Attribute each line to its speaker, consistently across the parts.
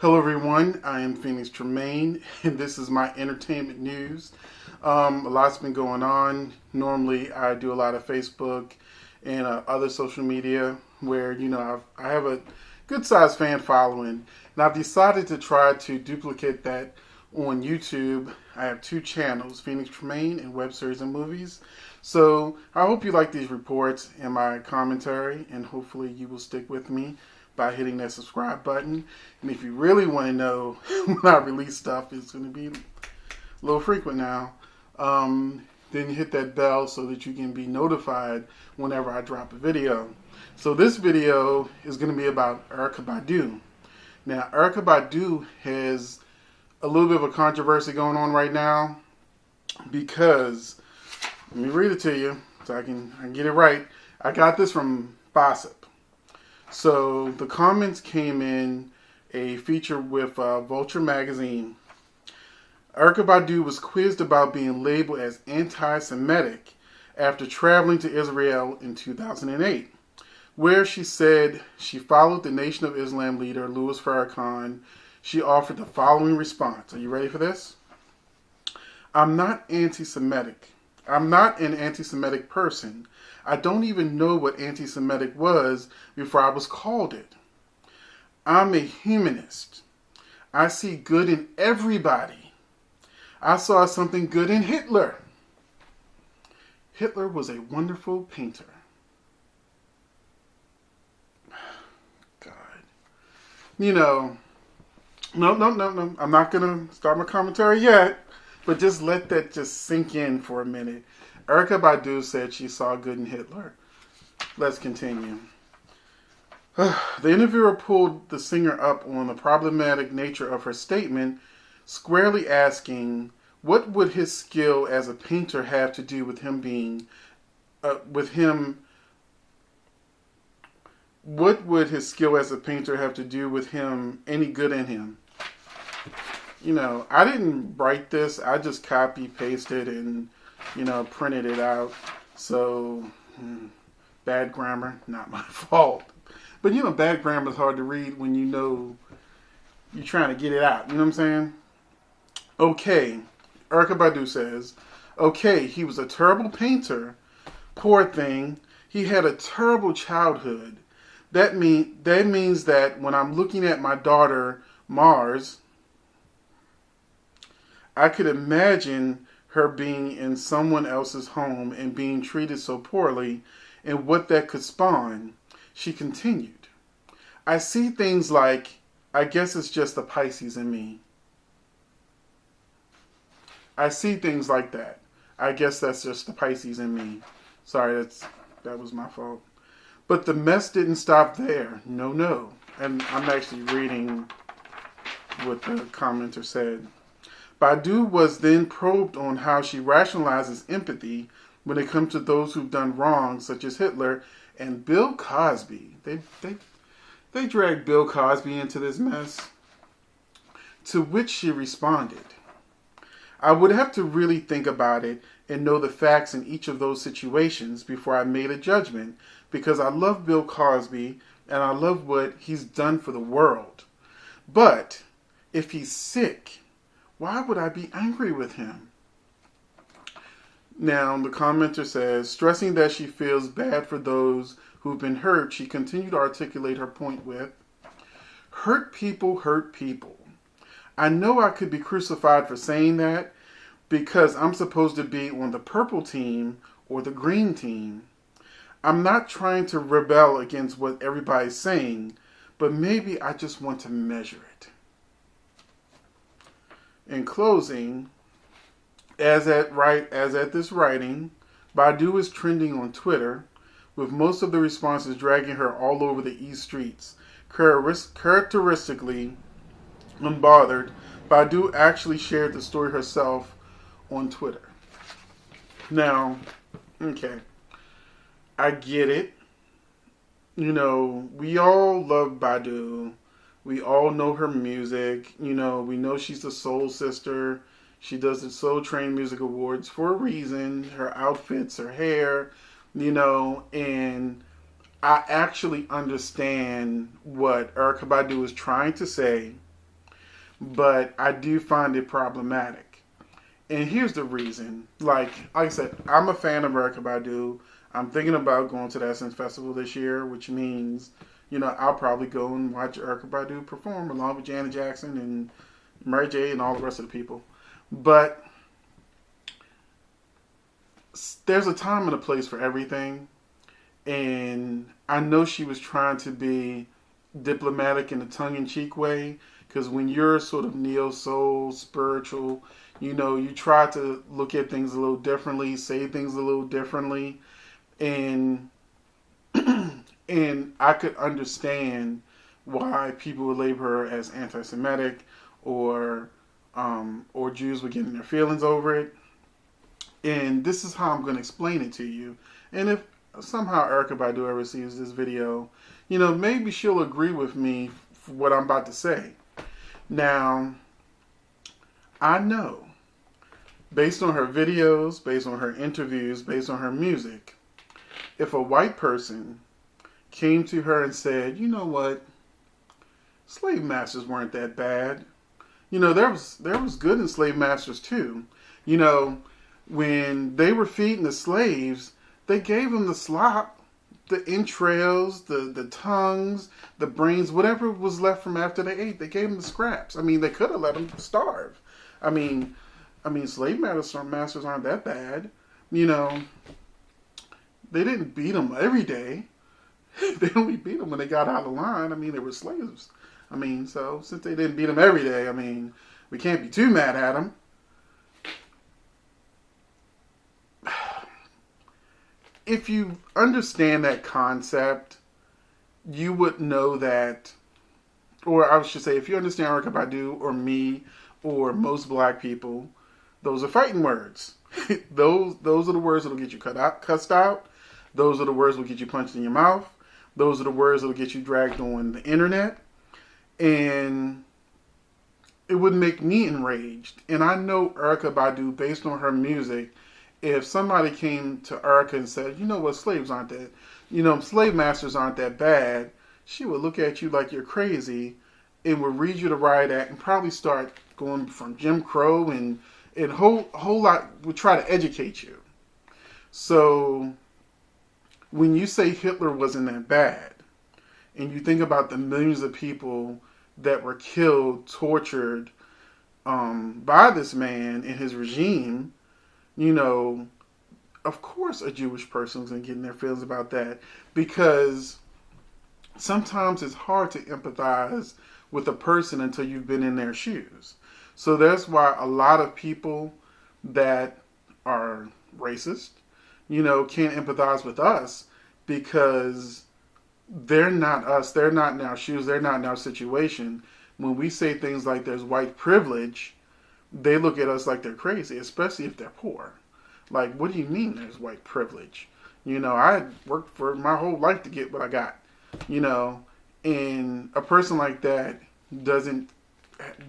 Speaker 1: Hello, everyone. I am Phoenix Tremaine, and this is my entertainment news. A lot's been going on. Normally, I do a lot of Facebook and other social media where, I have a good sized fan following, and I've decided to try to duplicate that on YouTube. I have two channels, Phoenix Tremaine and Web Series and Movies. So I hope you like these reports and my commentary, and hopefully you will stick with me by hitting that subscribe button. And if you really want to know when I release stuff, it's going to be a little frequent now. Then you hit that bell so that you can be notified whenever I drop a video. So this video is going to be about Erykah Badu. Now, Erykah Badu has a little bit of a controversy going on right now because, let me read it to you so I can get it right. I got this from Gossip. So the comments came in a feature with Vulture magazine. Erykah Badu was quizzed about being labeled as anti-Semitic after traveling to Israel in 2008, where she said she followed the Nation of Islam leader Louis Farrakhan. She offered the following response. Are you ready for this? I'm not anti-Semitic. I'm not an anti-Semitic person. I don't even know what anti-Semitic was before I was called it. I'm a humanist. I see good in everybody. I saw something good in Hitler. Hitler was a wonderful painter. God. No. I'm not going to start my commentary yet, but just let that just sink in for a minute. Erykah Badu said she saw good in Hitler. Let's continue. The interviewer pulled the singer up on the problematic nature of her statement, squarely asking, what would his skill as a painter have to do with him being, what would his skill as a painter have to do with him, any good in him? I didn't write this. I just copy pasted and printed it out. So, bad grammar, not my fault. But, bad grammar is hard to read when you're trying to get it out. You know what I'm saying? Okay, Erykah Badu says, okay, he was a terrible painter. Poor thing. He had a terrible childhood. That means that when I'm looking at my daughter, Mars, I could imagine her being in someone else's home and being treated so poorly, and what that could spawn. She continued, I see things like, I guess it's just the Pisces in me. I see things like that. I guess that's just the Pisces in me. Sorry, that was my fault. But the mess didn't stop there. No. And I'm actually reading what the commenter said. Badu was then probed on how she rationalizes empathy when it comes to those who've done wrong, such as Hitler and Bill Cosby. They dragged Bill Cosby into this mess. To which she responded, I would have to really think about it and know the facts in each of those situations before I made a judgment, because I love Bill Cosby and I love what he's done for the world. But if he's sick, why would I be angry with him? Now, the commenter says, stressing that she feels bad for those who've been hurt, she continued to articulate her point with, hurt people hurt people. I know I could be crucified for saying that because I'm supposed to be on the purple team or the green team. I'm not trying to rebel against what everybody's saying, but maybe I just want to measure it. In closing, as at this writing, Badu is trending on Twitter, with most of the responses dragging her all over the East streets. Characteristically unbothered, Badu actually shared the story herself on Twitter. Now, okay, I get it. We all love Badu. We all know her music. We know she's the Soul Sister. She does the Soul Train Music Awards for a reason. Her outfits, her hair, and I actually understand what Erykah Badu is trying to say but I do find it problematic. And here's the reason. Like I said, I'm a fan of Erykah Badu. I'm thinking about going to the Essence Festival this year, which means, I'll probably go and watch Erykah Badu perform along with Janet Jackson and Mary J and all the rest of the people. But there's a time and a place for everything. And I know she was trying to be diplomatic in a tongue-in-cheek way, because when you're sort of neo-soul, spiritual, you try to look at things a little differently, say things a little differently, and and I could understand why people would label her as anti-Semitic, or Jews were getting their feelings over it. And this is how I'm going to explain it to you. And if somehow Erykah Badu ever sees this video, maybe she'll agree with me for what I'm about to say. Now, I know, based on her videos, based on her interviews, based on her music, if a white person came to her and said, you know what, slave masters weren't that bad. There was good in slave masters too. When they were feeding the slaves, they gave them the slop, the entrails, the tongues, the brains, whatever was left from after they ate. They gave them the scraps. I mean, they could have let them starve. I mean, slave masters aren't that bad. They didn't beat them every day. They only beat them when they got out of line. They were slaves. So since they didn't beat them every day, we can't be too mad at them. If you understand that concept, you would know that, or I should say, if you understand Erykah Badu or me or most black people, those are fighting words. those are the words that'll get you cussed out. Those are the words that'll get you punched in your mouth. Those are the words that'll get you dragged on the internet. And it would make me enraged. And I know Erykah Badu, based on her music, if somebody came to Erykah and said, you know what, slave masters aren't that bad, she would look at you like you're crazy and would read you the riot act and probably start going from Jim Crow and whole lot would try to educate you. So when you say Hitler wasn't that bad, and you think about the millions of people that were killed, tortured by this man and his regime, of course a Jewish person is going to get in their feelings about that, because sometimes it's hard to empathize with a person until you've been in their shoes. So that's why a lot of people that are racist, can't empathize with us, because they're not us. They're not in our shoes. They're not in our situation. When we say things like there's white privilege, they look at us like they're crazy, especially if they're poor. Like, what do you mean there's white privilege? I worked for my whole life to get what I got, and a person like that doesn't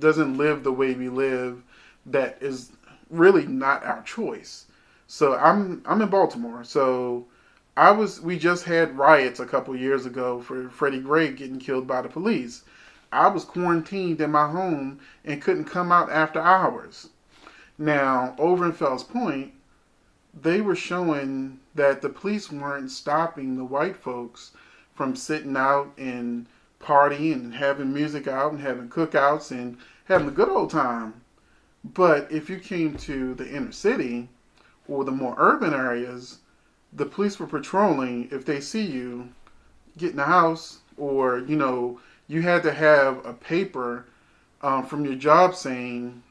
Speaker 1: live the way we live. That is really not our choice. So I'm in Baltimore. So we just had riots a couple years ago for Freddie Gray getting killed by the police. I was quarantined in my home and couldn't come out after hours. Now, over in Fells Point, they were showing that the police weren't stopping the white folks from sitting out and partying and having music out and having cookouts and having a good old time. But if you came to the inner city or the more urban areas, the police were patrolling. If they see you, get in the house, or, you had to have a paper from your job saying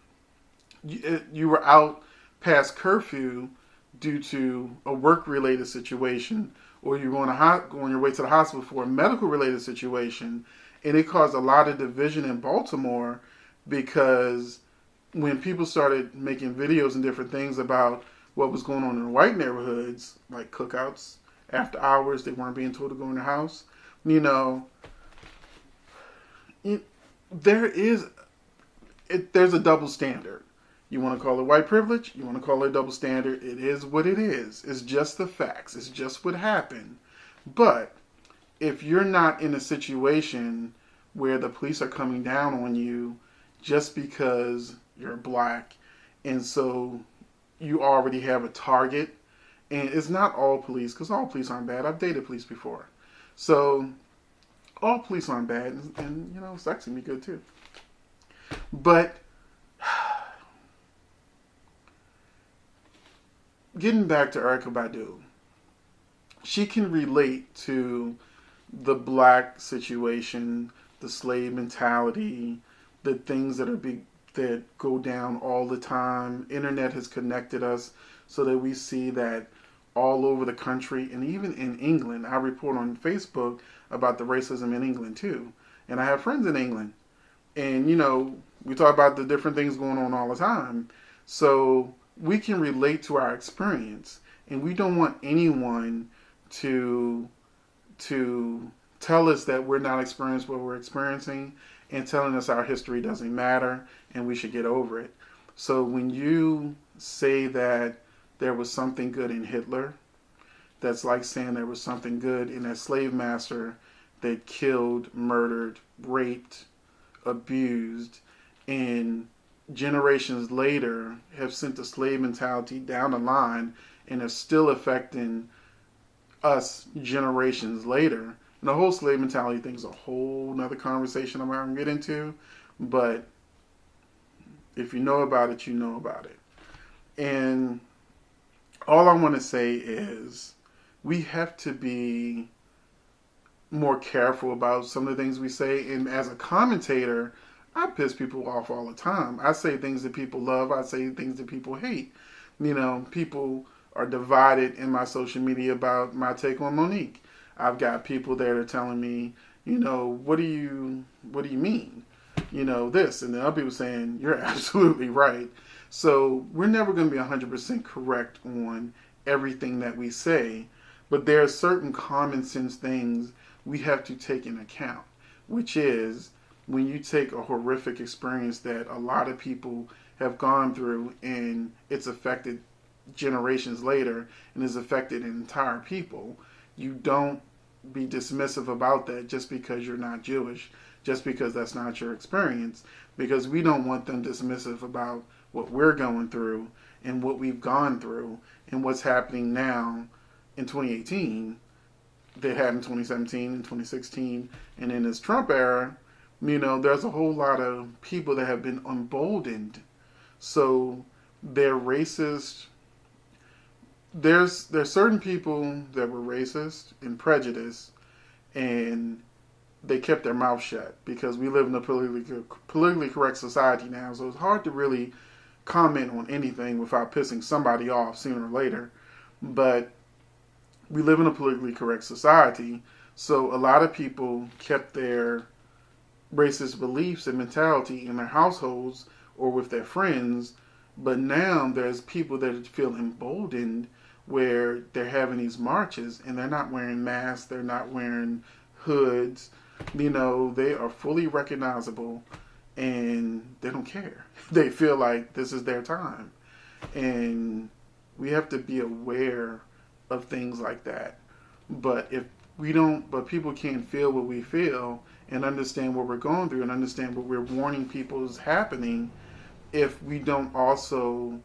Speaker 1: you were out past curfew due to a work-related situation, or you were on your way to the hospital for a medical-related situation. And it caused a lot of division in Baltimore, because when people started making videos and different things about what was going on in white neighborhoods, like cookouts after hours, they weren't being told to go in their house, there's a double standard. You want to call it white privilege? You want to call it a double standard? It is what it is. It's just the facts. It's just what happened. But if you're not in a situation where the police are coming down on you, just because you're black. And so you already have a target. And it's not all police, because all police aren't bad. I've dated police before. So all police aren't bad. And you know, sex can be good too. But getting back to Erykah Badu, she can relate to the black situation, the slave mentality, the things that are big that go down all the time. Internet has connected us so that we see that all over the country, and even in England. I report on Facebook about the racism in England too, and I have friends in England, and you know, we talk about the different things going on all the time. So we can relate to our experience, and we don't want anyone to tell us that we're not experiencing what we're experiencing and telling us our history doesn't matter and we should get over it. So when you say that there was something good in Hitler, that's like saying there was something good in that slave master that killed, murdered, raped, abused, and generations later have sent the slave mentality down the line and is still affecting us generations later. And the whole slave mentality thing is a whole nother conversation I'm not going to get into, but if you know about it, you know about it. And all I want to say is we have to be more careful about some of the things we say. And as a commentator, I piss people off all the time. I say things that people love. I say things that people hate. You know, people are divided in my social media about my take on Monique. I've got people that are telling me, you know, what do you mean? You know, this. And then other people saying, you're absolutely right. So we're never going to be 100% correct on everything that we say. But there are certain common sense things we have to take into account, which is when you take a horrific experience that a lot of people have gone through and it's affected generations later and has affected an entire people, you don't be dismissive about that just because you're not Jewish, just because that's not your experience, because we don't want them dismissive about what we're going through and what we've gone through and what's happening now in 2018 that happened in 2017 and 2016 and in this Trump era. You know, there's a whole lot of people that have been emboldened. So they're racist. There's certain people that were racist and prejudiced, and they kept their mouth shut because we live in a politically correct society now. So it's hard to really comment on anything without pissing somebody off sooner or later. But we live in a politically correct society. So a lot of people kept their racist beliefs and mentality in their households or with their friends. But now there's people that feel emboldened where they're having these marches and they're not wearing masks, they're not wearing hoods. You know, they are fully recognizable and they don't care. They feel like this is their time. And we have to be aware of things like that. But people can't feel what we feel and understand what we're going through and understand what we're warning people is happening if we don't also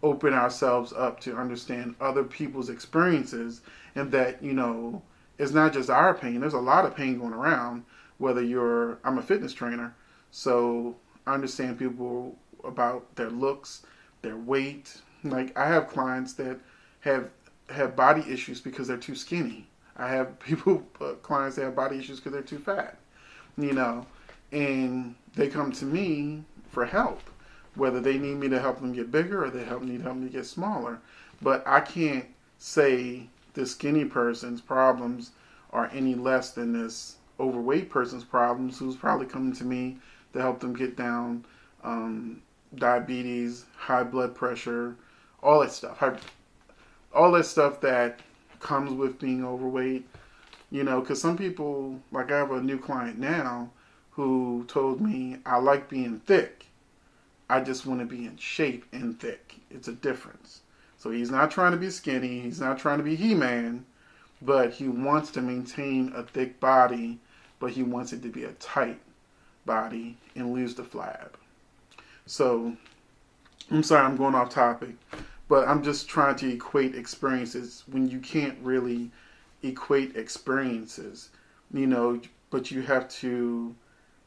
Speaker 1: open ourselves up to understand other people's experiences, and that, you know, it's not just our pain. There's a lot of pain going around, I'm a fitness trainer, so I understand people about their looks, their weight. Like, I have clients that have body issues because they're too skinny. I have clients that have body issues because they're too fat, you know, and they come to me for help, whether they need me to help them get bigger or they need help me get smaller. But I can't say this skinny person's problems are any less than this overweight person's problems, who's probably coming to me to help them get down diabetes, high blood pressure, all that stuff. All that stuff that comes with being overweight. You know, because some people, like I have a new client now who told me, I like being thick. I just want to be in shape and thick. It's a difference. So he's not trying to be skinny. He's not trying to be He-Man. But he wants to maintain a thick body. But he wants it to be a tight body and lose the flab. So, I'm sorry I'm going off topic, but I'm just trying to equate experiences when you can't really equate experiences, but you have to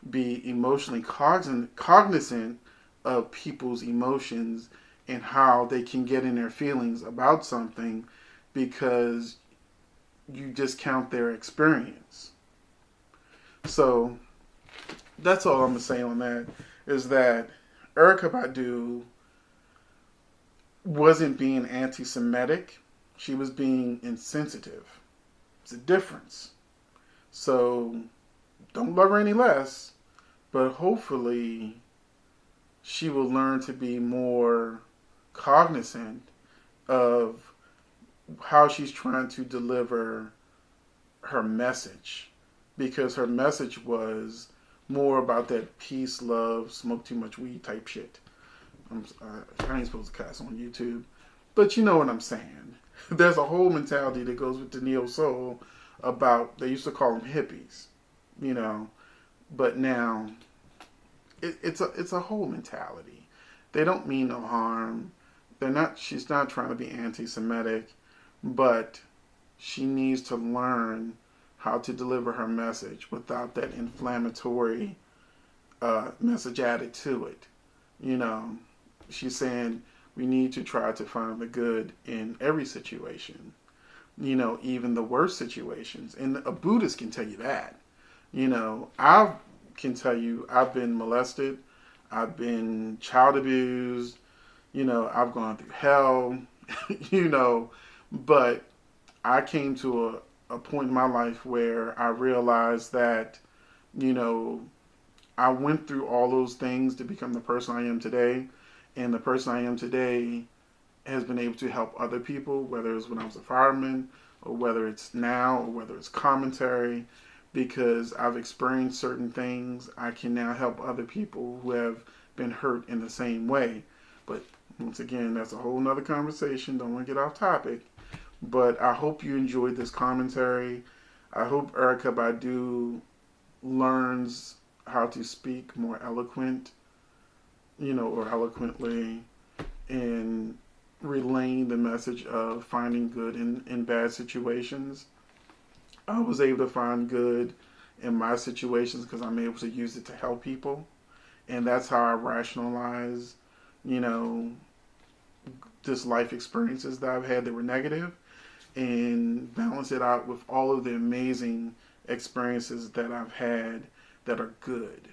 Speaker 1: be emotionally cognizant of people's emotions and how they can get in their feelings about something because you discount their experience. So that's all I'm going to say on that, is that Erykah Badu wasn't being anti-Semitic. She was being insensitive. It's a difference. So don't love her any less, but hopefully she will learn to be more cognizant of how she's trying to deliver her message, because her message was more about that peace, love, smoke too much weed type shit. I ain't supposed to cuss on YouTube, but you know what I'm saying. There's a whole mentality that goes with the neo soul about, they used to call them hippies, but now it's a whole mentality. They don't mean no harm. She's not trying to be anti-Semitic, but she needs to learn how to deliver her message without that inflammatory message added to it. She's saying we need to try to find the good in every situation, even the worst situations. And a Buddhist can tell you that. I can tell you I've been molested, I've been child abused, I've gone through hell, but I came to a point in my life where I realized that, I went through all those things to become the person I am today. And the person I am today has been able to help other people, whether it's when I was a fireman, or whether it's now, or whether it's commentary. Because I've experienced certain things, I can now help other people who have been hurt in the same way. But once again, that's a whole nother conversation. Don't want to get off topic. But I hope you enjoyed this commentary. I hope Erykah Badu learns how to speak more eloquently, in relaying the message of finding good in bad situations. I was able to find good in my situations because I'm able to use it to help people. And that's how I rationalize, just life experiences that I've had that were negative, and balance it out with all of the amazing experiences that I've had that are good.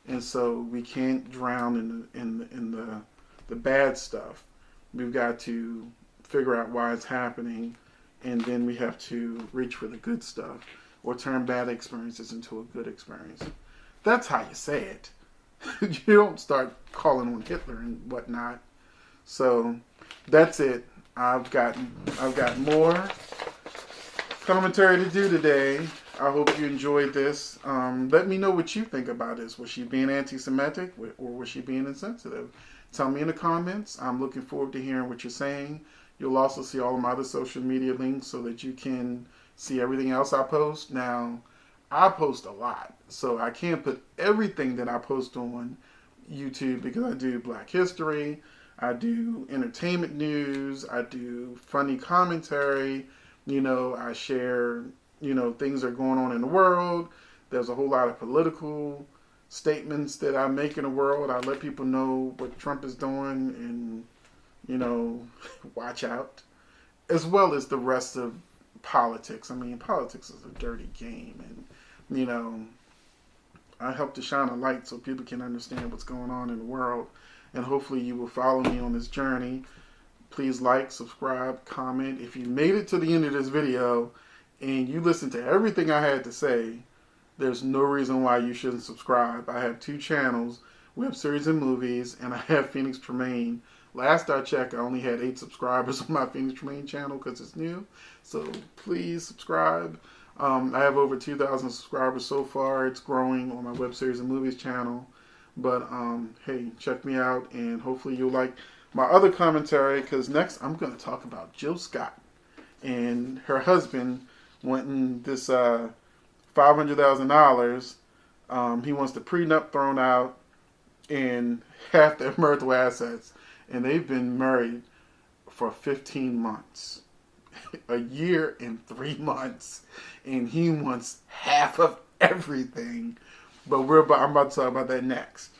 Speaker 1: And so we can't drown in the bad stuff. We've got to figure out why it's happening, and then we have to reach for the good stuff, or turn bad experiences into a good experience. That's how you say it. You don't start calling on Hitler and whatnot. So that's it. I've got more commentary to do today. I hope you enjoyed this. Let me know what you think about this. Was she being anti-Semitic, or was she being insensitive? Tell me in the comments. I'm looking forward to hearing what you're saying. You'll also see all of my other social media links so that you can see everything else I post. Now, I post a lot, so I can't put everything that I post on YouTube because I do Black History, I do entertainment news, I do funny commentary, I share, things that are going on in the world. There's a whole lot of political statements that I make in the world. I let people know what Trump is doing and, watch out. As well as the rest of politics. I mean, politics is a dirty game. And, I help to shine a light so people can understand what's going on in the world. And hopefully you will follow me on this journey. Please like, subscribe, comment. If you made it to the end of this video and you listened to everything I had to say, there's no reason why you shouldn't subscribe. I have 2 channels, Web Series and Movies, and I have Phoenix Tremaine. Last I checked, I only had 8 subscribers on my Phoenix Tremaine channel because it's new. So please subscribe. I have over 2,000 subscribers so far. It's growing on my Web Series and Movies channel. But hey, check me out, and hopefully you'll like my other commentary, because next I'm going to talk about Jill Scott and her husband wanting this $500,000 He wants the prenup thrown out and half their marital assets. And they've been married for 15 months. A year and 3 months. And he wants half of everything. But I'm about to talk about that next.